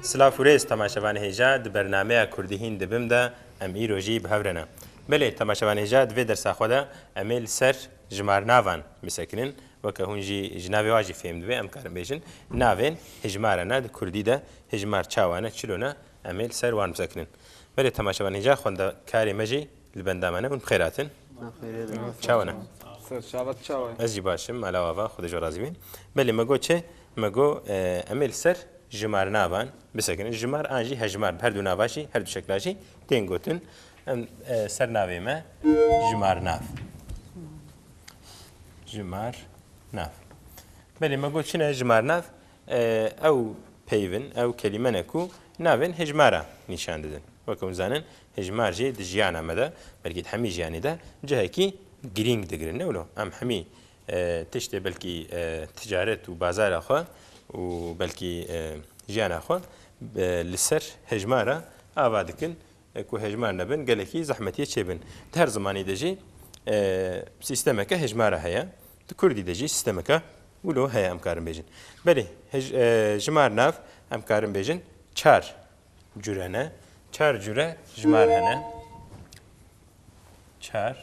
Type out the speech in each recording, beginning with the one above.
سلاف و ریز تماشاوان هیجا د برنامه کردی هین دبم دا ام ایروژی بهورنا بله تماشاوان هیجا دوی در ساخودا امیل سر جمار ناوان مسکنن وکه هونجی جنابی واجی فهم دوی ام کارم بیشن ناوین هجمارنا د کردی دا هجمار چاوانه چلونا امیل سر وان مسکنن بله تماشاوان هیجا خونده کاری مجی لبندامانه اون بخیراتن چاوانه شابت چاوه ازی باشم علاوه خود جو راضی بین بله مگو چه مگو امیل سر جمار ناوان بسکنن جمار آنجی هجمار هر دو ناواشی هر دو شکلاشی تینگوتن سر ناوی ما جمار ناف جمار ناف بله ما قلت شنو جمار ناف او پیون او کلمه نکو ناوین هجمارا نشان دادن وکم زانن هجمار جی دجیانا مده بلکه همی جیانی ده جه کی گرینگ دگرن نولو ام همی تشته بلکی تجارت و بازار آخوا و بلکی جیانا آخوا لسر هجمارا آوادکن کو هجمار نبن گلکی زحمتیه چه بن هر زمانی دجی سیستم که هجماره هیا کردی دجی سیستم که ولو هیا امکارم بیجن بله جمار ناف امکارم بیجن چار جوره نه چار جوره جمار هنه چار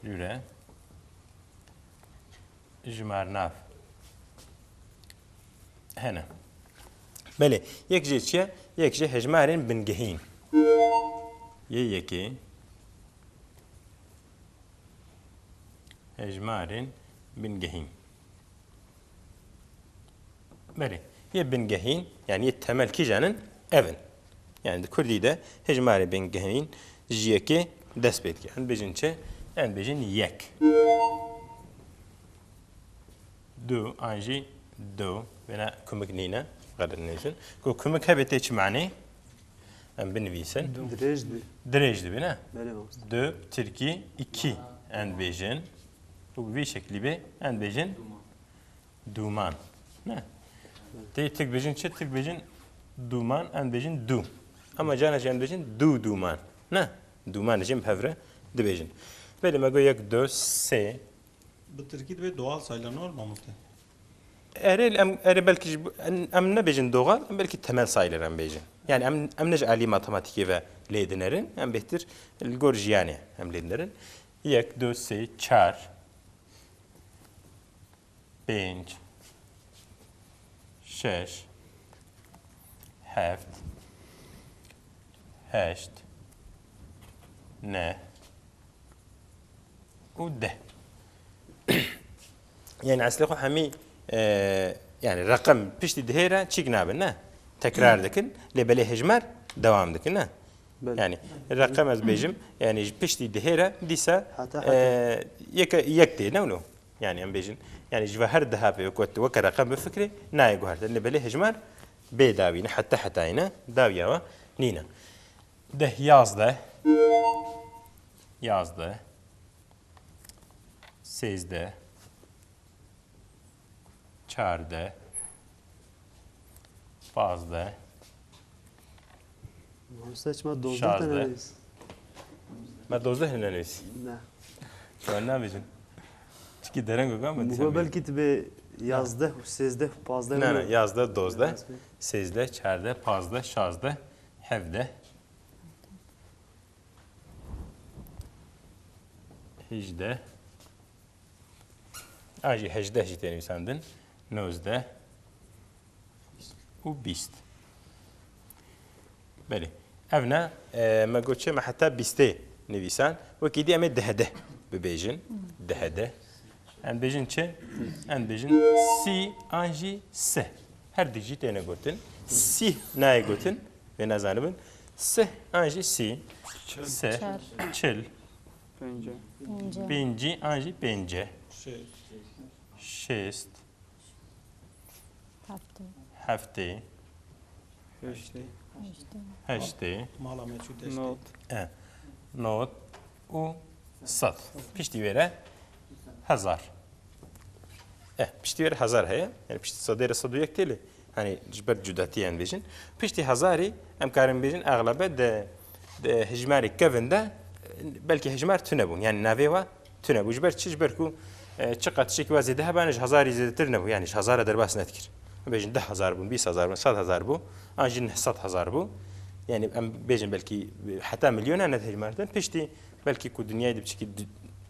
جوره جمار ناف هنه بله یک جه چیه یک جه هجمارین بنگهین یکی هجمارین بنگهین بله یه بنگهین یعنی یه temel کی جانن evin yani Kürdi de hecmari bengehinin jiyeki despet ki en bejin çe en bejin yek do anji do bena kumuk nina قدر نيشن كو كمك هبتي چ معنی ام بنویسن درج دی نه دو ترکی 2 en bejin bu bir şekli be en bejin duman ne te tek bejin çe tek bejin duman en bejin du ama cana en bejin duman ne duman jim havre de bejin böyle mago yak do se bu Türkiye'de ve doğal sayılar normal mı? belki em ne bejin doğal belki temel sayılır em bejin yani em necali matematiki ve leydinerin em behtir gorjiyani em leydinerin yek do se çar bench şeş heft heşt ne و ده يعني عسلخو حمي يعني رقم بيشتي دهيرة تشيك نابن نه تكرار دكن لبلي هجمر دوام دكن نه يعني الرقم از بيجم يعني بيشتي دهيرة ديسا يكتي نولو يعني ام بيجن يعني جواهر ذهبي وك رقم بفكري ناي جوهر لبلي هجمر بيداوي حتى هنا داويا نينا ده yazdı 8 4 5 Saçma 12 taneliyiz. ما 12 هناليس Ne? شو أنا بيجن çünkü deren goga mı Bu belki de yazdı, 8'de, 5'de. Ne yazdı 12 8'de 4'de 5'de 6'de 7'de هجده آجی 18 جی تنویساندن 19 و 20 بله اونا ما گوچه ما حتی 20 نویسان و کی دی امید ده ببیجن ده ان بیجن چه ان بیجن سی آنجی سه هر دیجی تنه گوتن سی نای گوتن و نزانبن سه آنجی سی سه چل پنجی آنجی پنجه شست هفته هشته نوت و صد پشتی وره 1000 پشتی وره 1000 هیا yani پشتی صدر صدو یک تلی hani جبر جداتی ان بیشن پشتی 1000 ام کارم بیشن اغلبه ده هجماری کفنده belki hecmar tünebun yani naveva tünebu jber çiş berku çiqat şik vazide habanj 1000 zedetir nebu yani 1000 derbas netkir بيجن 10,000 بون 20,000 بون 100,000 بو أنجي 900,000 بو يعني أم بيجن بلكي حتى مليون أنا تهجمارتن بيشتي بلكي كو دنيا دي بتشكي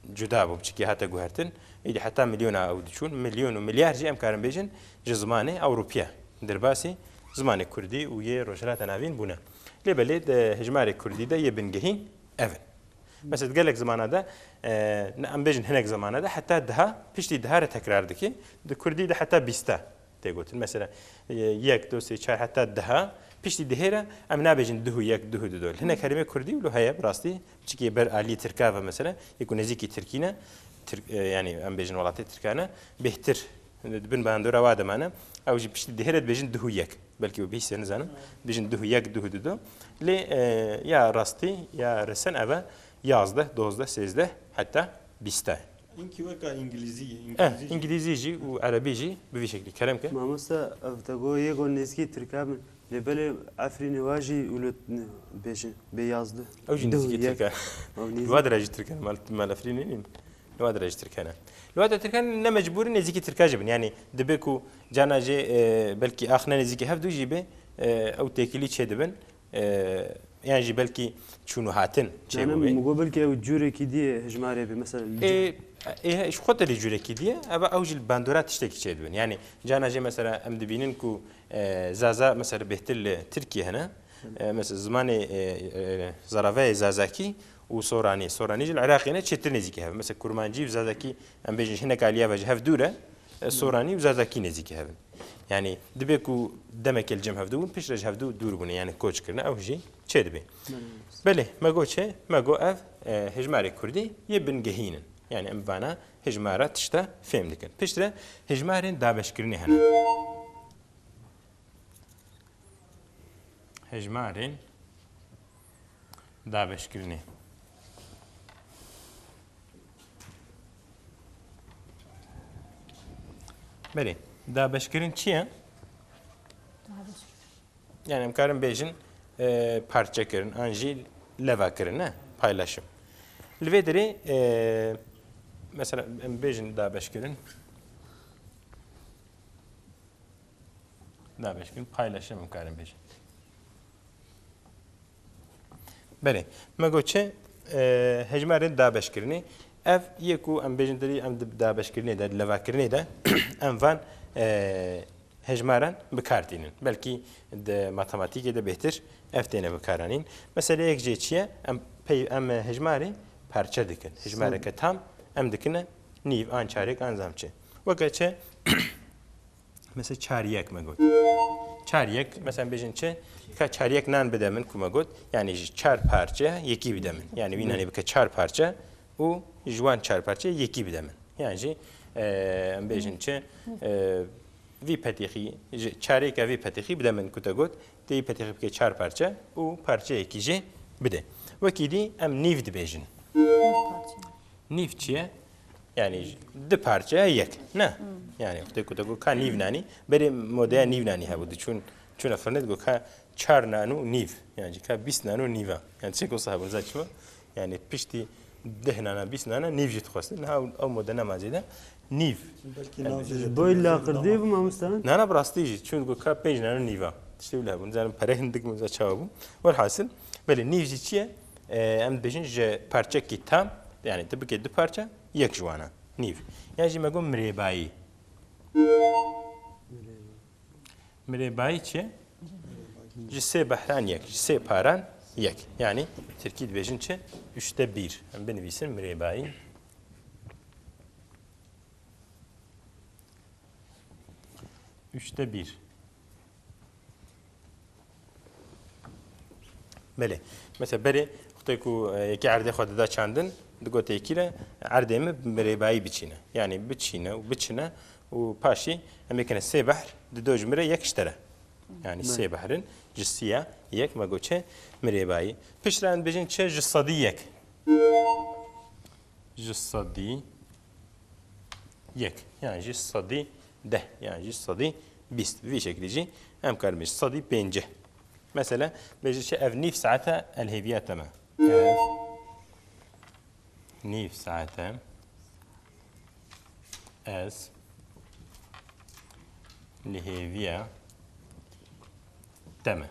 جدا بو بتشكي هاتا جوهرتن إذا حتى مليون أو دشون مليون ومليار جي أم كارم بيجن جزمانة أوروبيا درباسي زمان كردي ويا روجلات نافين بونا ليه بلد هجمار كردي ده يبنجهين أفن بس تقلك زمان هذا أم بيجن هناك زمان هذا حتى ده بيشتي دهارة تكرار دكي ده كردي ده حتى بيستا تقول مثلا يك دو سي شهر حتى ده بيشتي دهيرة أم نابجن ده يك ده دول هنا كلمة كردي ولو هي براستي بتشكي بر علي تركافة مثلا يكون نزيكي تركينا يعني أم بيجن ولاتي تركانا بهتر بن باندورا وادا معنا أو جي بيشتي دهيرة بيجن ده يك بلكي وبيش نزانا بيجن ده يك ده دو لي يا راستي يا رسن أبا يازده دوزده سيزده حتى بيستا İnki vaka İngilizce. İngilizce ve Arabice bir şekilde kelam ki. مامۆستا ئەفتەگۆ یەکۆ نێزکی ترکابن لێبەلێ ئەفرینی واژی ولت بێژن بێ یازدە أو جنسية تركان. الواد راجع تركان مال أفريقيا الواد راجع تركان. الواد تركان لا مجبور نزيكي تركاجبن يعني دبكو جانا جي بلكي آخنا نزيكي هفدو جيبه أو تأكلي شيء دبن يعني جي بلكي شنو هاتن شيء مقابل كي وجوري كديه هجماري مثلا إيه إيش خطة الجوري كديه أبا أوج الباندورات تشتكي شيء دبن يعني جانا جي مثلا أم دبينن كو زازا مثلا بهتل تركيا هنا مثلا زمان زرافة زازاكي وسوراني جي العراقي هنا تشتري نزيكي هذا مثلا كرمانجي وزازاكي أم بيجي هنا كاليا بجه هفدورة سوراني وزازاكي نزيكي هذا يعني دبيكو دمك الجم هفدون بيش رج هفدو دور بونه يعني كوتش كرنا أو شيء شيء دبي بله ما جو شيء ما جو أف هجماري كردي يبن جهينن يعني أم فانا هجمارات تشتا فهم دكن بيش ترى هجمارين دابش كرني هنا هجمارين دابش كرني بله دابشکردن چیه؟ Yani امکارم بیشن parça کردن، آنجی لوا کردن نه paylaşım. لودری mesela بیشن دابشکردن، paylaşım امکارم بیشن. بله، مگوچه هجمارن دابشکردنی. اف یکو ام بیشن داری ام دابشکردنی داد لوا کردنی دا ام وان هجمارن بکاردینن. بلکی د ماتماتیکی دا بهتر افتینه بکارانین. مثلا یک جه چیه ام هجماری parça dikin. هجماره که tam ام دکنه نیو آن چارک آن زمچه. وقتی چه مثلا چاریک مگود. چاریک مثلا بیشن چه که چاریک نان بدمن کمگود یعنی چار parça یکی بدمن. yani وینانی بکه چار parça و جوان چار parça یکی بدمن. yani ام بیشن چه وی پتیخی چاریک وی پتیخی بدمن کتگود دی پتیخی بکه چار parça و parça یکیجه بده. وکیدی ام نیو دبیجن. نیف چیه؟ yani دو parça یک نه yani خودت کتگو که نیو نانی بری مدل نیو نانی هبود چون افرنت گو که 4 نانو نیو yani که 20 نانو نیوا yani چه کوسه هبود زدشوا yani پشتی 10 نانا 20 نانا نیو جت خواسته نه او مدل نمازیده نیو بویلا کردی بم مستند نه براستی چون گو که 5 نانو نیوا تشتی ولی هبود زنم پره هندک مزد چابو والحاصل ولی نیو چیه؟ ام بیشن ج parça کی tam yani tabii ki dü parça yek jwana niv. Yani şimdi magum mrebayi. Mrebayi çe? Jise bahran yek, jise paran yek. Yani Türkiye dibejin çe 3'te 1. Ben nevisin mrebayi. Üçte bir. Bele. Mesela beri ku yeki عرض خود دا چندن دگو تیکیره عرضه می مربعی بچینه یعنی بچینه و بچینه و پاشی امیکنه سه بحر دو جمره یک اشتره yani سه بحرن جسیه یک مگو چه مربعی پیشران بجین چه جسدی یک جسدی یک yani جسدی ده yani جسدی 20 bir şekilde امکان جسدی 5 mesela بجی ev nif saate الهیویه تمام نيف ساعتها as لهيفيا دمه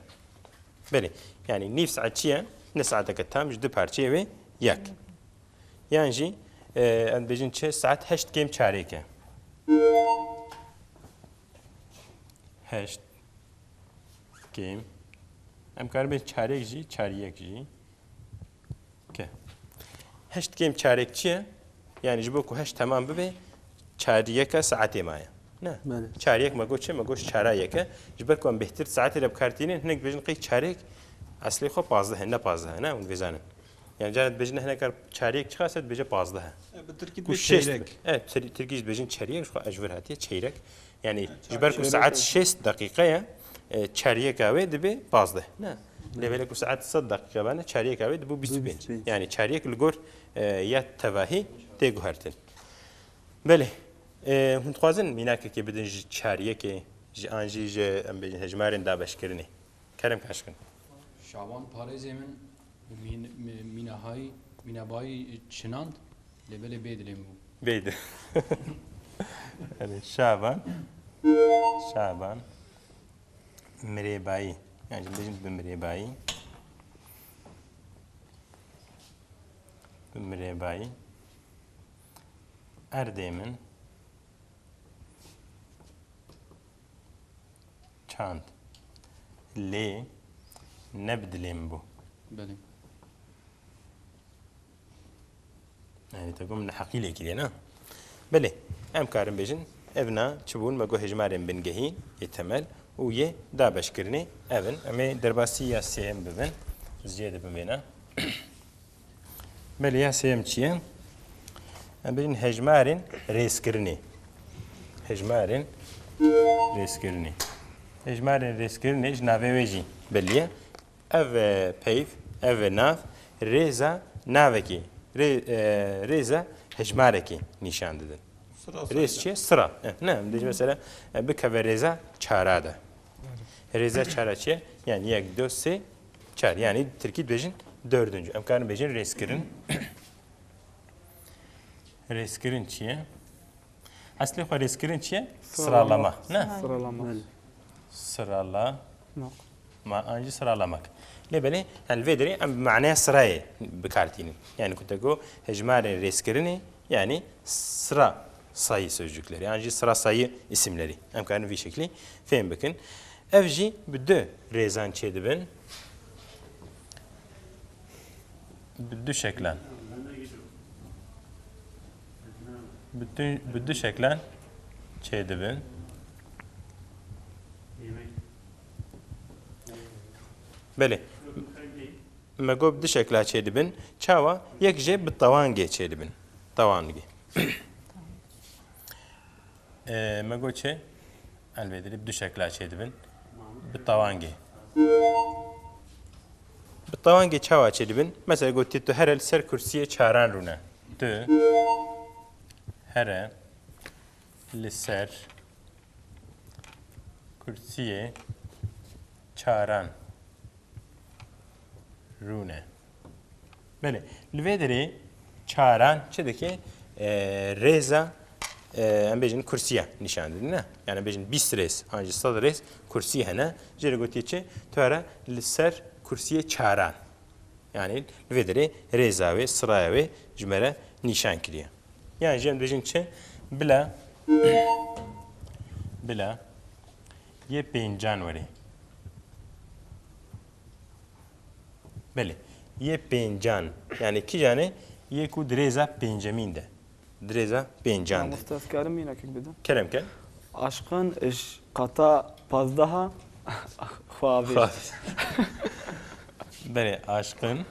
بله يعني نيف ساعة چیه؟ نه ساعتك التام جدو پارچه و یک يعني جي ام بيجين چه ساعت 8 گیم چاريكه 8 گیم ام کار به چاريك جي چاريك جي که 8 گیم چاريك چیه؟ يعني جبو کو 8 تمام ببه چاريك ساعتي مايا نه بله. چاريك مگو چه مگوش چاريك جبر کوم بهتر ساعتي لب کارتينين هنك بيجن قي چاريك اصلي خو 15 نه 15 نه اون بزنن يعني جانت بيجن هنا كار چاريك چخاست بيجه 15 بالتركيب كو بالشيرك تركيز بيجن چاريك شو اجبر هاتيه چيرك يعني جبر كو ساعات 6 دقيقه چاريك اوي دبي 15 نه لبلك ساعات 100 دقيقه بنا چاريك اوي دبو 25 يعني چاريك لغور يا تواهي تيغو هرتن بله هون خوازن میناکه که بدن چاریه که آنجی ام بجن هجمارن دابش کرنی کرم کاشکن شعبان پارێزێ من مینابایی چناند لەبەلێ بێدرێم بوو بيد يعني شعبان مريباي يعني بجن بمريباي ارديمن چاند لێ نەبدلێم بوو بەێ تقوم حقي لك لنا بله ام كارم بيجن ابنا تشبون مگو هجمارن بنگهين يتمل ويه دابش كرني ابن امي درباسي يا سيم ببن زياده بمينا بله يا سيم چيه ام بيجن هجمارن ريس كرني هجمارن ريس كرني جنابه ويجي بليه اف بيف اف ناف ريزا نافكي ريزا هجماركي نشان دادن ريز چیه؟ سرا نه دیگه مثلا بکوه ريزا چهاراده ريزا چهارا چیه؟ yani 1, 2, 3, 4 yani Türkiye bejin dördüncü emkanı bejin reskirin çiye? Asli xo reskirin çiye? Sıralama ne? Sıralama anca sıralamak لبني الفيدري ام معناه سراي بكارتين يعني كنت اقول هجمار ريسكرني يعني سرا sayı sözcükleri yani sıra sayı isimleri امكانه في شكلي فهم بكن افجي بدو ريزان çedibin بدو شكلان بدو شكلان çedibin بله مگو بدي شكلها چedibin çawa yek je بالطوانجي çedibin طوانجي مگو çe البدري بدي شكلها çedibin بالطوانجي بالطوانجي çawa çedibin mesela قلت تو هر سر كرسي çaran runa تو هر لسر كرسي çaran رونه بله الفيدري چاران چه دکی ريزا ام بيجن كرسيه نشان دنا يعني بيجن 20 ريس انجي 100 ريس كرسي هنا جري قلت چه ترى لسر كرسيه چاران يعني الفيدري ريزا و سرايا و جمله نشان كريه يعني جم بيجن چه بلا يه 5 جانوري بله یه پنجان یعنی کی جانه یه کو درزا پنجمین ده درزا پنجان ده مستذكرم مينك بدو کرم کن عشقان اش قطع پازدها خوابش بله عاشقın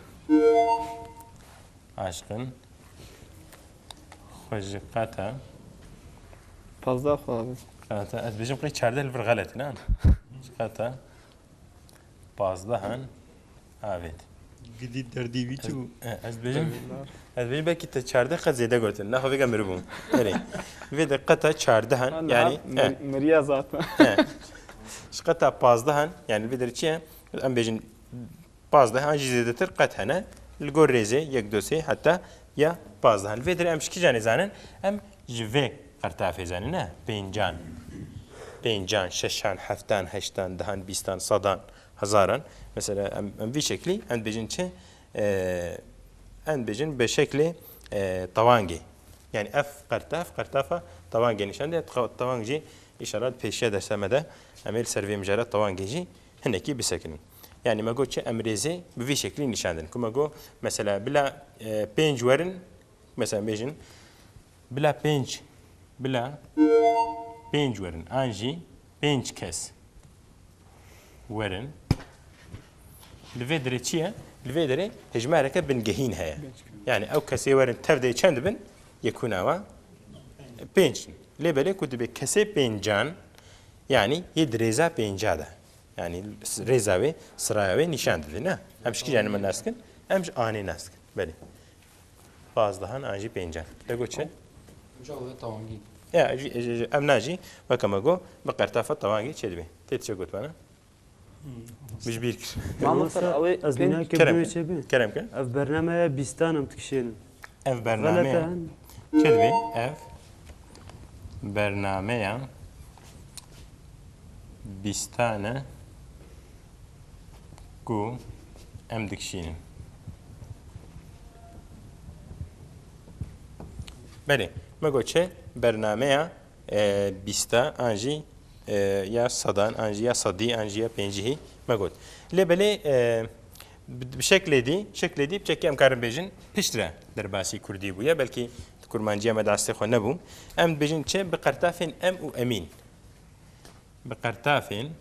خوش قطع پازده خوابش قطع از بيجم قلت چارده الفر غلط نه قطع پازدهن آوید جديد درديبي شو از بيجم بلكي تشارده خد زيادة قلت نه خو بيجم مربون يعني في دقة چاردهن يعني مريا ذات قطع پازدهن يعني الفيدر چیه ام بيجن پازدهن زيادة تر قطعنا الجور ريزه 1 2 3 حتى يا پازدهن الفيدر ام شكي جاني زانن ام جوه قرطافه زانن نه پنجان 5 6 7 8 10 20 100 هزارا مثلا ام في شكلي عند بيجن چه عند بيجن بشكل طوانجي يعني اف قرتافه طوانجي نشان ده طوانجي اشارات پیشه در سمده امیر سروی مجرد طوانجي جي هنكي بسكن يعني ما قلت امريزي بفي شكل نشاندن كما قو مثلا بلا بينج ورن مثلا بيجن بلا بينج ورن انجي بينج كاس ورن الفيدري تشيا الفيدري هجمارك بنجهين هيا يعني او كسي ورن تبدا چند بن يكون اوا بينج لي بالي كنت بكسي بينجان يعني يدريزا بينجادا يعني ريزاوي سراوي نشان دنا امشكي يعني من ناسكن امش اني ناسكن بلي فازدهان انجي بينجان لقول شيء جاوه طوانجي يا ام ناجي وكما جو بقرتافه طوانجي تشدبي تيتشو قلت انا مش بيك ما مصر اوي از بنا بنت كرم كبدو چه كرم كان اف برنامه بیستانم تکشین اف برنامه غلطه تشدبي اف برنامه بيستانه کو ام دکشینم بله ما گوشه برنامه بیستا انجی یا صدان انجی یا صدی انجی یا پنجی ما گوت لبله بشکل دی بچکی ام کارم بیجن پشتره در باسی کردی بویا بلکه کرمانجی ام دسته خو نبو ام بیجن چه بقرتافین ام و امین بقرتافین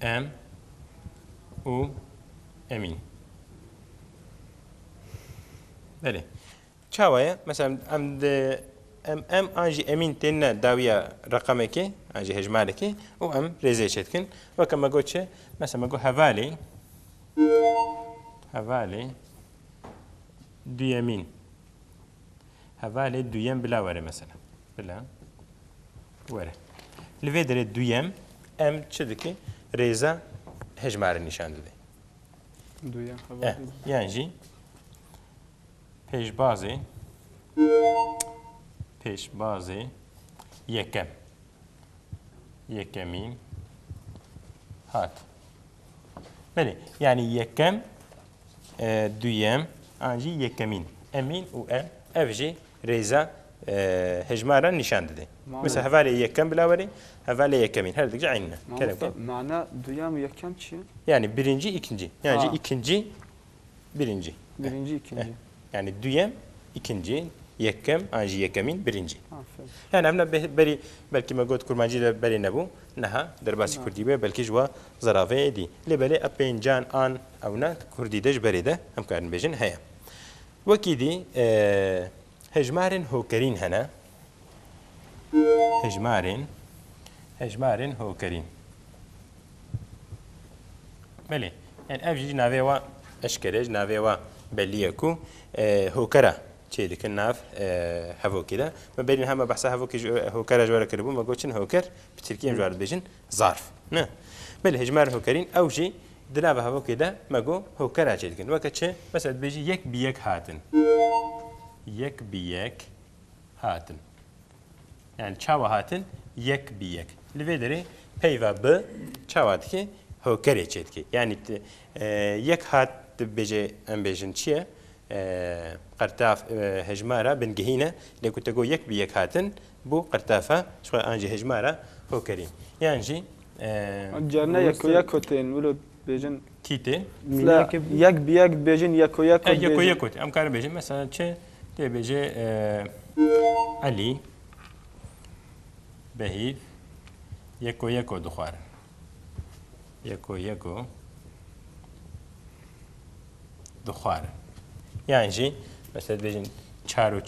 ام و امين بله چاوية مثلا ام انجي امين تنا داوية رقمك انجي هجمالك و ام ريزيشتكن وكما قلتش مثلا ما قلت هفالي دو يمين هفالي دو يم بلا ورا مثلا بلا ورا لفيدر دو يم ام تشدكي ريزا هجمار نشان دادي دویا يعني پیش بازی یکمین هات بله يعني يكم دويم انجي يكمين امين و ام افجي ريزا هجمارا نشان دادي مثلا هفالي يكم بلاوري هفالي يكمين هر دقيقة عيننا معنى دويام يكم چiye? Yani birinci, ikinci. Yani ikinci, birinci. Birinci, ikinci. Yani düyem, ikinci, yekkem, anji yekkemin, birinci. Aferin. Yani emna beri, belki ma got kurmancı da beri nebu, naha, derbasi kurdi be, belki jwa zarave edi. Le beri apen can an avna kurdi dej beri de, hem karin bejin haya. Vakidi, hejmarin hokerin hana. Hejmarin hokerin. بله يعني افجي نافيوا اشكرج نافيوا بليكو هوكرا چه دکن ناف هفو كده ما بين هم بحث هفو كي هوكرا جوار كربو ما قوتشن هوكر بتركيا جوار بيجن ظرف نه بله هجمار هوكرين او شي دناف هفو كده ما قو هوكرا چه دکن وقت چه مثلا بيجي يك بيك هاتن يعني چاوا هاتن يك بيك لفيدري بيفا ب چاوا دكي هوكري چيتكي يعني يك هات بيجي ام بيجن چيه قرتاف هجمارة بنجهينة اللي كنت أقول يك بيك هاتن بو قرتافة شو أنجي هجمارة هوكري يعني جي جرنا يكو تين ولو بيجن تيتي لا يك بيك بيجن يكو يكو أم كان بيجن مثلا شيء تي بيجي علي بهيف يكو دخوار يكو دخوار يعني جي مثلا بيجن چارو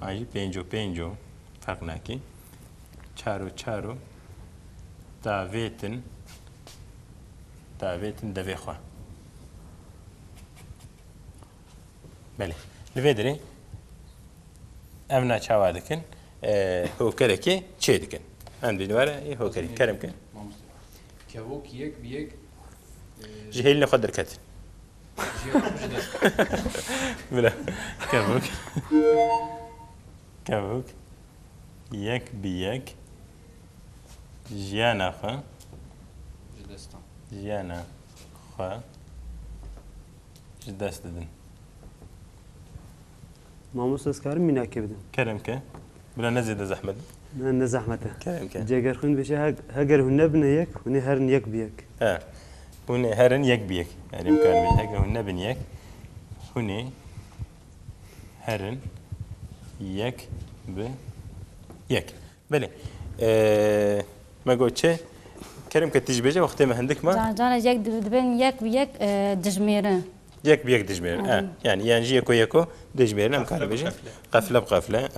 آجی پنجو فرق نکی چارو داویتن دوی خواه بله لوی داری امنا چاوا دکن هوکره که چه دکن ام دواره هوکری کرم کن كيوك يك بيك جهیل نخود درکتن بلا كفوك كفوك يك بيك جيانا خا جدستان جيانا خا جدست ددن مامۆستا دەستکارم میناکێ بدەن كرمك بلا نزيد زحمة نە زەحمەتە كرمك جێگەر خوێن بێژە هەگەر هون نەبنە یەک هونێ هەرن یەک بیەک هوني هرن يك بيك يعني إمكان بيك هون بن يك هوني هرن يك ب يك بله ما قلت شيء كريم كتيجي بيجي وقت ما عندك ما جانا يك دبن يك بيك دجميرة يك بيك دجمير يعني ينجي يكو يكو دجمير إمكان بيجي قفلة بقفلة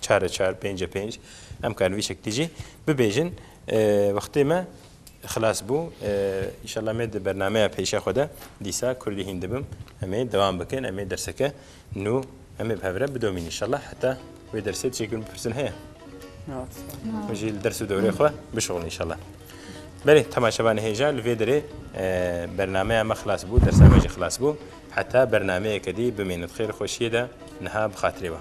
شهر شهر بينج بينج إمكان بيشك تيجي ببيجن وقت ما خلاص بو ان شاء الله مد برنامج پیشا خدا دیسا کردی هندبم همه دوام بکن همه درسکه نو همه بهبره بدومین ان شاء الله حتى و درست چه کن پرسن هيا وجي الدرس دوري اخوه بشغل ان شاء الله بله تماشاوان هيجا الفيدري برنامج ما خلاص بو درس ما خلاص بو حتى برنامج كدي بمين خير خوشيه ده نها بخاطري